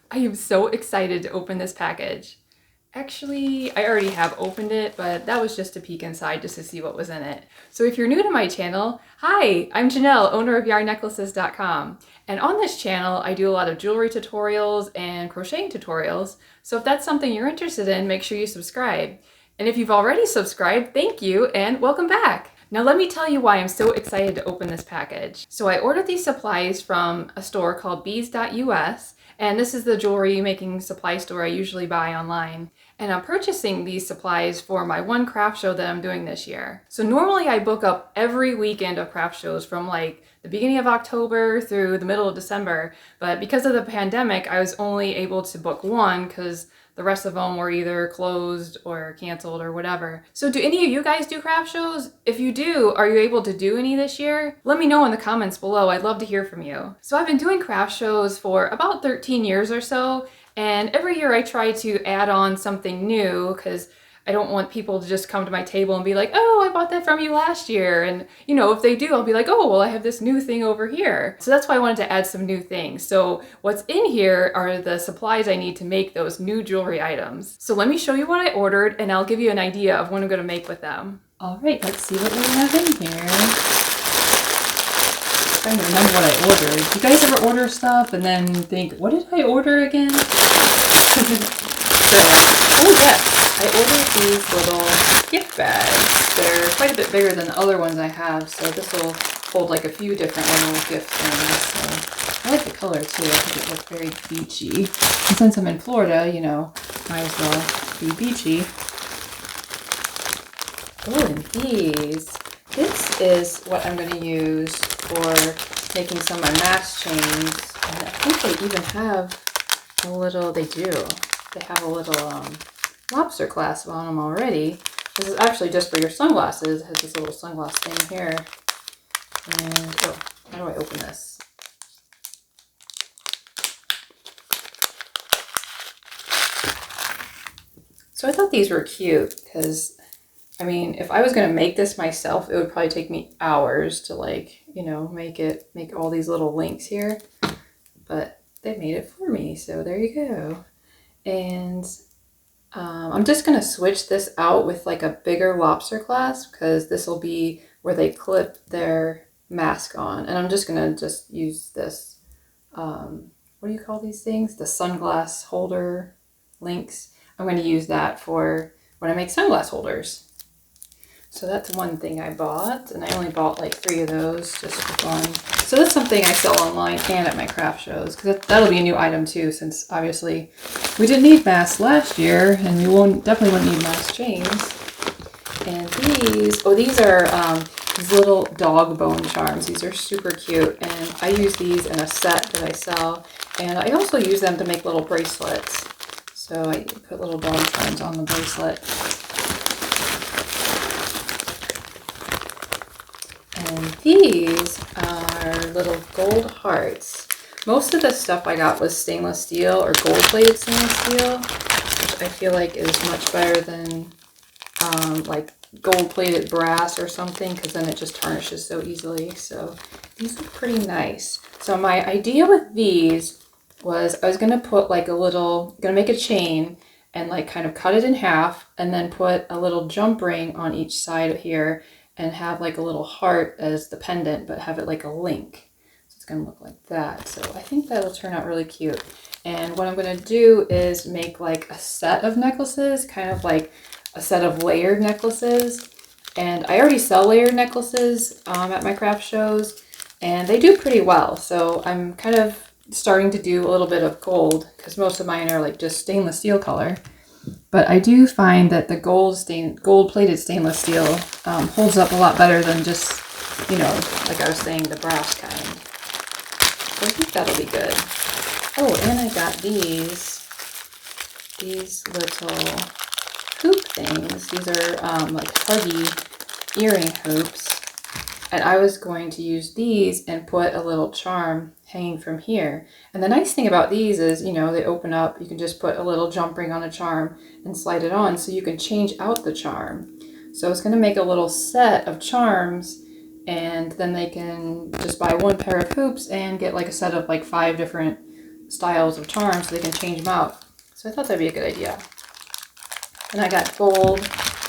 I am so excited to open this package. Actually, I already have opened it, but that was just a peek inside just to see what was in it. So if you're new to my channel, hi, I'm Janelle, owner of yarnnecklaces.com. And on this channel, I do a lot of jewelry tutorials and crocheting tutorials. So if that's something you're interested in, make sure you subscribe. And if you've already subscribed, thank you and welcome back. Now let me tell you why I'm so excited to open this package. So I ordered these supplies from a store called bees.us, and this is the jewelry making supply store I usually buy online. And I'm purchasing these supplies for my one craft show that I'm doing this year. So normally I book up every weekend of craft shows from like the beginning of October through the middle of December. But because of the pandemic, I was only able to book one because the rest of them were either closed or canceled or whatever. So do any of you guys do craft shows? If you do, are you able to do any this year? Let me know in the comments below. I'd love to hear from you. So I've been doing craft shows for about 13 years or so. And every year I try to add on something new because I don't want people to just come to my table and be like, oh, I bought that from you last year. And, you know, if they do, I'll be like, oh, well, I have this new thing over here. So that's why I wanted to add some new things. So what's in here are the supplies I need to make those new jewelry items. So let me show you what I ordered and I'll give you an idea of what I'm going to make with them. All right, let's see what we have in here. I'm trying to remember what I ordered. Do you guys ever order stuff and then think, what did I order again? Oh yes, I ordered these little gift bags. They're quite a bit bigger than the other ones I have, so this will hold like a few different little gift things. So I like the color too. I think it looks very beachy. And since I'm in Florida, you know, might as well be beachy. Oh, and these. This is what I'm going to use for making some of my mask chains. And I think they even have a little, they do. They have a little lobster clasp on them already. This is actually just for your sunglasses. It has this little sunglass thing here. And, oh, how do I open this? So I thought these were cute because, I mean, if I was going to make this myself, it would probably take me hours to like, you know, make all these little links here. But they made it for me, so there you go. And I'm just going to switch this out with like a bigger lobster clasp because this will be where they clip their mask on. And I'm just going to just use this, what do you call these things? The sunglass holder links. I'm going to use that for when I make sunglass holders. So that's one thing I bought, and I only bought like 3 of those just for fun. So that's something I sell online and at my craft shows, because that'll be a new item too, since obviously we didn't need masks last year, and we definitely won't need mask chains. And these are these little dog bone charms. These are super cute, and I use these in a set that I sell, and I also use them to make little bracelets. So I put little dog charms on the bracelet. And these are little gold hearts. Most of the stuff I got was stainless steel or gold-plated stainless steel, which I feel like is much better than like gold-plated brass or something, because then it just tarnishes so easily. So these look pretty nice. So my idea with these was I was going to put like going to make a chain and like kind of cut it in half and then put a little jump ring on each side here and have like a little heart as the pendant, but have it like a link. So it's going to look like that. So I think that'll turn out really cute. And what I'm going to do is make like a set of necklaces, kind of like a set of layered necklaces. And I already sell layered necklaces at my craft shows, and they do pretty well. So I'm kind of starting to do a little bit of gold because most of mine are like just stainless steel color. But I do find that the gold-plated stainless steel holds up a lot better than just, you know, like I was saying, the brass kind. So I think that'll be good. Oh, and I got these little hoop things. These are like huggy earring hoops. And I was going to use these and put a little charm hanging from here. And the nice thing about these is, you know, they open up. You can just put a little jump ring on a charm and slide it on, so you can change out the charm. So it's going to make a little set of charms, and then they can just buy one pair of hoops and get like a set of like 5 different styles of charms so they can change them out. So I thought that'd be a good idea. And I got gold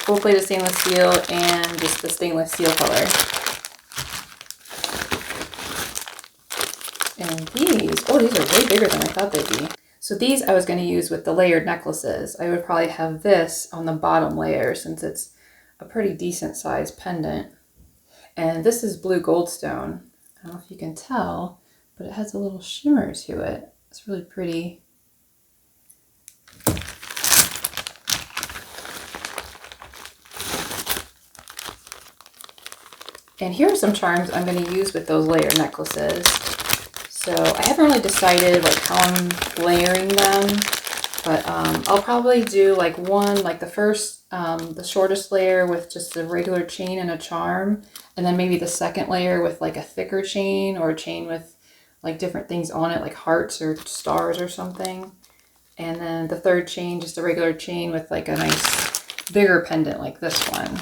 plated stainless steel, and just the stainless steel color. And these are way bigger than I thought they'd be. So these I was going to use with the layered necklaces. I would probably have this on the bottom layer since it's a pretty decent sized pendant. And this is blue goldstone. I don't know if you can tell, but it has a little shimmer to it. It's really pretty. And here are some charms I'm going to use with those layered necklaces. So I haven't really decided like how I'm layering them, but I'll probably do like one, like the first, the shortest layer with just a regular chain and a charm, and then maybe the second layer with like a thicker chain or a chain with like different things on it, like hearts or stars or something. And then the third chain, just a regular chain with like a nice bigger pendant like this one.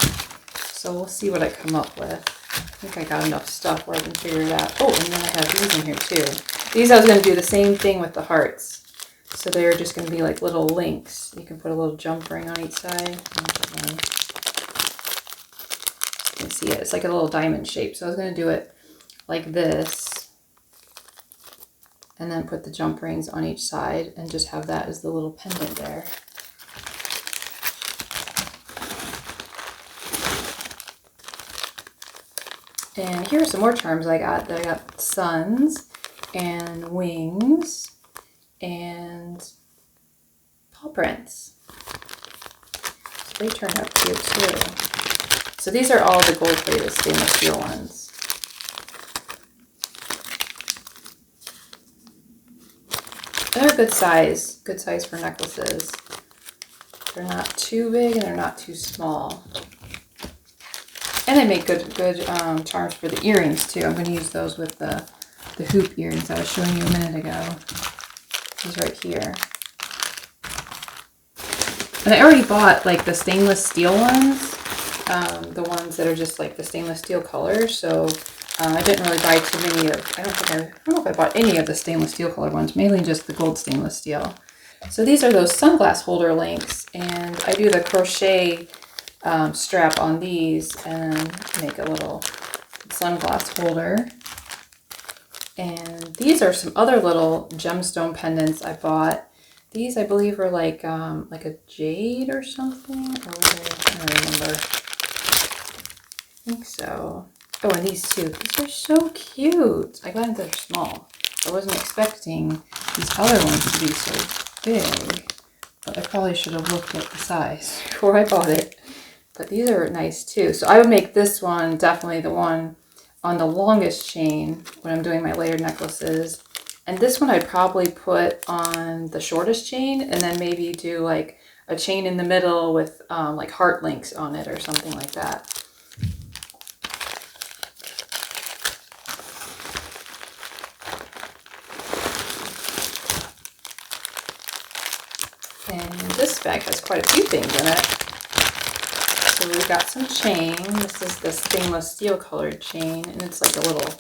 So we'll see what I come up with. I think I got enough stuff where I can figure it out. Oh, and then I have these in here too. These I was going to do the same thing with the hearts. So they're just going to be like little links. You can put a little jump ring on each side. You can see it. It's like a little diamond shape. So I was going to do it like this. And then put the jump rings on each side and just have that as the little pendant there. And here are some more charms I got. I got suns and wings and paw prints. So they turned out cute too. So these are all the gold plated stainless steel ones. They're a good size for necklaces. They're not too big and they're not too small. And they make good charms for the earrings too. I'm going to use those with the hoop earrings I was showing you a minute ago. These right here. And I already bought like the stainless steel ones, the ones that are just like the stainless steel color. So I didn't really buy too many of. I don't know if I bought any of the stainless steel color ones. Mainly just the gold stainless steel. So these are those sunglass holder links, and I do the crochet strap on these and make a little sunglass holder. And these are some other little gemstone pendants I bought. These I believe are like a jade or something, or I don't remember. I think so. Oh, and these too. These are so cute. I'm glad they're small. I wasn't expecting these other ones to be so big, but I probably should have looked at the size before I bought it. But these are nice too. So I would make this one definitely the one on the longest chain when I'm doing my layered necklaces. And this one I'd probably put on the shortest chain and then maybe do like a chain in the middle with like heart links on it or something like that. And this bag has quite a few things in it. So we've got some chain. This is the stainless steel colored chain, and it's like a little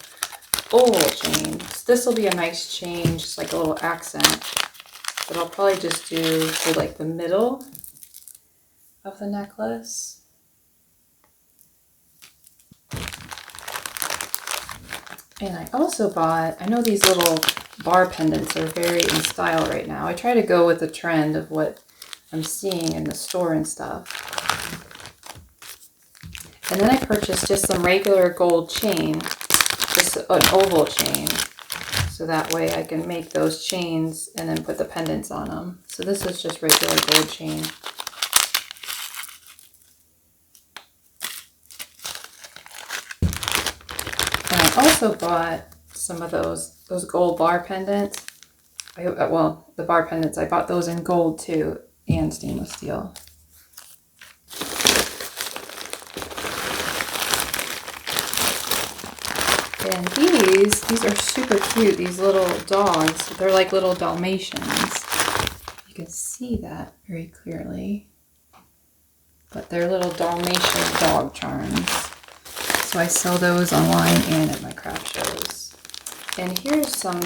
oval chain. So this will be a nice chain, just like a little accent. But I'll probably just do for like the middle of the necklace. And I also bought, I know these little bar pendants are very in style right now. I try to go with the trend of what I'm seeing in the store and stuff. And then I purchased just some regular gold chain, just an oval chain. So that way I can make those chains and then put the pendants on them. So this is just regular gold chain. And I also bought some of those gold bar pendants. Well, the bar pendants, I bought those in gold too, and stainless steel. And these are super cute, these little dogs. They're like little Dalmatians. You can see that very clearly. But they're little Dalmatian dog charms. So I sell those online and at my craft shows. And here's some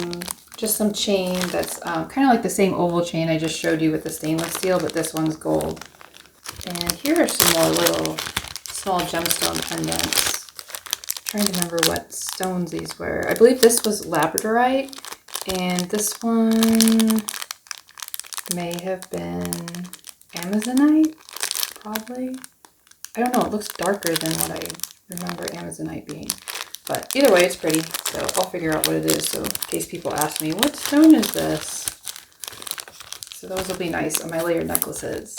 just some chain that's kind of like the same oval chain I just showed you with the stainless steel, but this one's gold. And here are some more little small gemstone pendants. I'm trying to remember what stones these were. I believe this was labradorite, and this one may have been amazonite, probably. I don't know, it looks darker than what I remember amazonite being. But either way, it's pretty, so I'll figure out what it is, so in case people ask me, what stone is this? So those will be nice on my layered necklaces.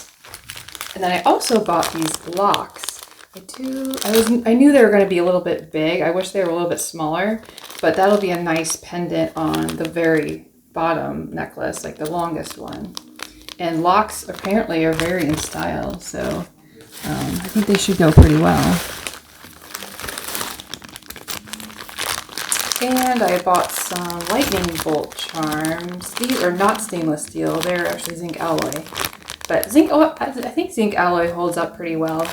And then I also bought these locks. I knew they were going to be a little bit big. I wish they were a little bit smaller, but that'll be a nice pendant on the very bottom necklace, like the longest one. And locks apparently are very in style, so I think they should go pretty well. And I bought some lightning bolt charms. These are not stainless steel, they're actually zinc alloy. But I think zinc alloy holds up pretty well.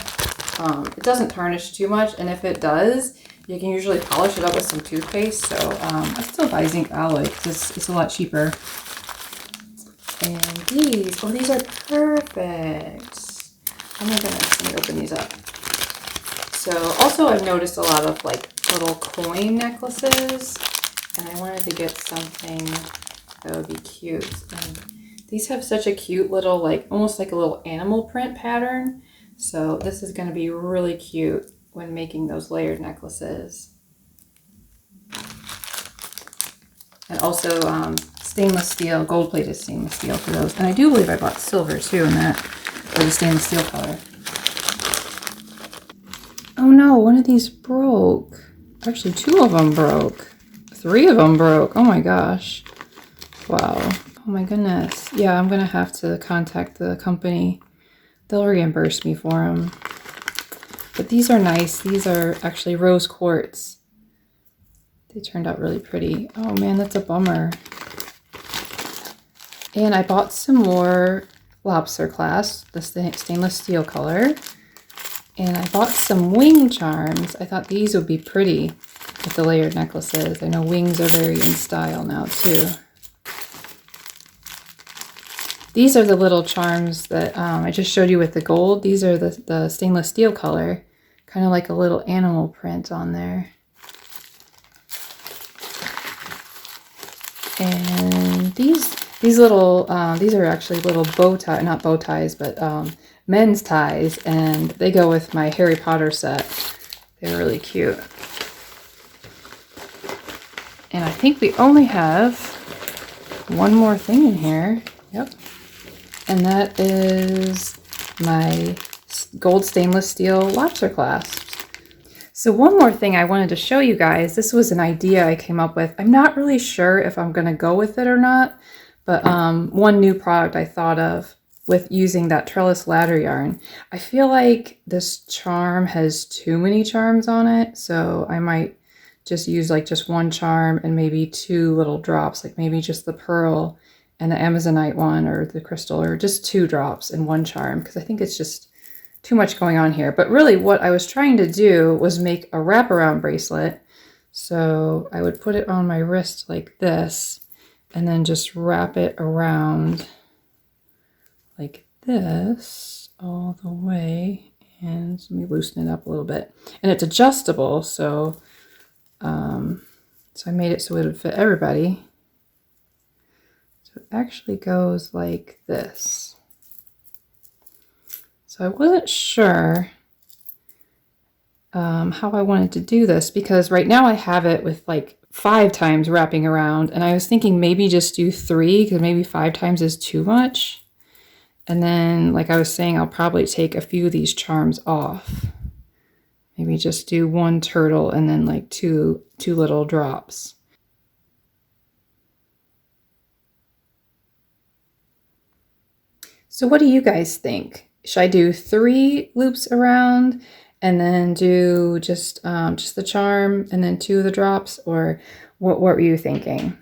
It doesn't tarnish too much, and if it does, you can usually polish it up with some toothpaste. So I still buy zinc alloy because it's a lot cheaper. And these are perfect. Oh my goodness, let me open these up. So also I've noticed a lot of like little coin necklaces, and I wanted to get something that would be cute. And these have such a cute little, like almost like a little animal print pattern. So this is going to be really cute when making those layered necklaces. And also stainless steel, gold-plated stainless steel for those. And I do believe I bought silver too in that, for the stainless steel color. Oh no, one of these broke. Actually, 2 of them broke. 3 of them broke. Oh my gosh. Wow. Oh my goodness. Yeah, I'm going to have to contact the company. They'll reimburse me for them. But these are nice. These are actually rose quartz. They turned out really pretty. Oh man, that's a bummer. And I bought some more lobster clasps, the stainless steel color. And I bought some wing charms. I thought these would be pretty with the layered necklaces. I know wings are very in style now too. These are the little charms that I just showed you with the gold. These are the stainless steel color, kind of like a little animal print on there. And these little, these are actually little bow tie, not bow ties, but men's ties, and they go with my Harry Potter set. They're really cute. And I think we only have one more thing in here. Yep. And that is my gold stainless steel lobster clasps. So one more thing I wanted to show you guys. This was an idea I came up with. I'm not really sure if I'm going to go with it or not, but one new product I thought of with using that trellis ladder yarn. I feel like this charm has too many charms on it, so I might just use like just one charm and maybe 2 little drops, like maybe just the pearl and the amazonite one or the crystal, or just 2 drops in one charm, because I think it's just too much going on here. But really what I was trying to do was make a wraparound bracelet. So I would put it on my wrist like this and then just wrap it around like this all the way. And let me loosen it up a little bit. And it's adjustable, so I made it so it would fit everybody. So it actually goes like this. So I wasn't sure how I wanted to do this, because right now I have it with like 5 times wrapping around, and I was thinking maybe just do 3, because maybe 5 times is too much. And then, like I was saying, I'll probably take a few of these charms off. Maybe just do 1 turtle and then like two little drops. So what do you guys think? Should I do 3 loops around and then do just the charm and then 2 of the drops? Or what were you thinking?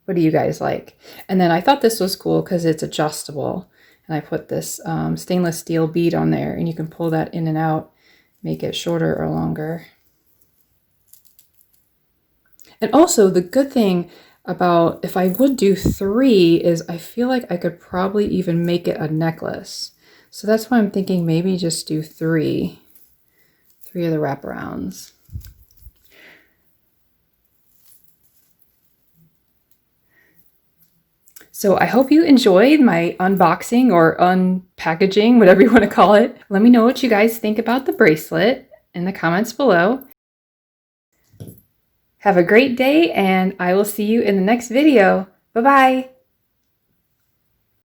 What do you guys like? And then I thought this was cool because it's adjustable. And I put this stainless steel bead on there, and you can pull that in and out, make it shorter or longer. And also the good thing about if I would do 3 is I feel like I could probably even make it a necklace. So that's why I'm thinking maybe just do 3 of the wraparounds. So I hope you enjoyed my unboxing or unpackaging, whatever you want to call it. Let me know what you guys think about the bracelet in the comments below. Have a great day, and I will see you in the next video. Bye-bye.